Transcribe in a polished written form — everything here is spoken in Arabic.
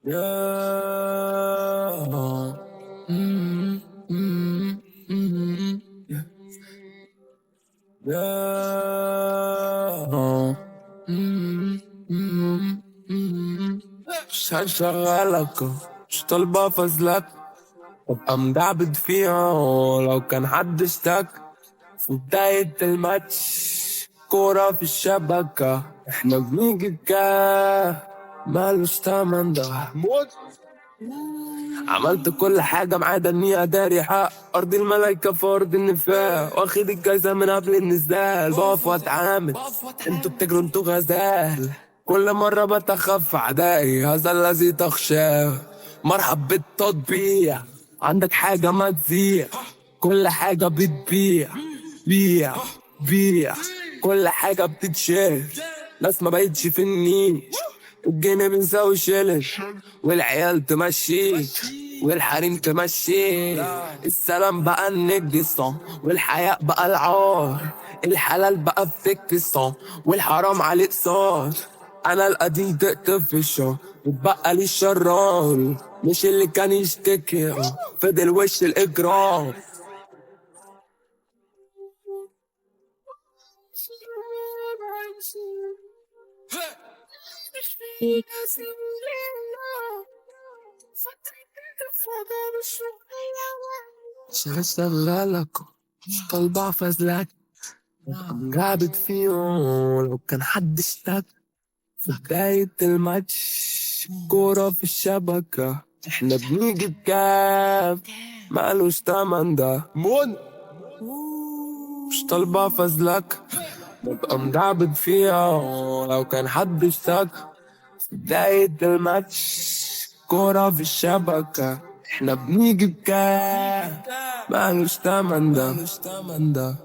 Yeah. Mm, mm, mm, yeah. Yeah. Mm, mm, mm. مش هشغلك، مش طالبة فازلك، ببقى مدعبد فيها لو كان حد اشتك. في بداية الماتش كورة في الشبكة، احنا بنيجي بكاه مالوش تمن ده. عملت كل حاجة ما عدا اني اداري حق ارض الملايكة في ارض النفاق، واخد الجايزة من قبل النزال. بقف واتعامل، انتوا بتجروا انتوا غزال. كل مرة بتخفى اعدائي، هذا الذي تخشاه. مرحب بالتطبيع، عندك حاجة ما تذيع، كل حاجة بتبيع. بيع بيع، كل حاجة بتتشير، ناس ما بقتش في النيش، والجنيه بنساوي شيلن، والعيال تمشيك والحريم تمشيك. السلام بقى النجسة، والحياء بقى العار، الحلال بقى في تكسة، والحرام عليه قصار. انا القديم تقتل في الشهر، واتبقى لي الشرار، مش اللي كان يشتكي فضل وش الاجرام. مش هشتغلك، مش طالبة فازلك، جابت فيهم لو كان حد اشتك. في بداية الماتش كورة في الشبكة، احنا بنيجي بكاف مالوش تمن ده. مش طالبة فازلك، ببقى مدعبد فيها لو كان حد اشتك. في بداية الماتش كورة في الشبكة، احنا بنيجي بكام مالوش تمن ده.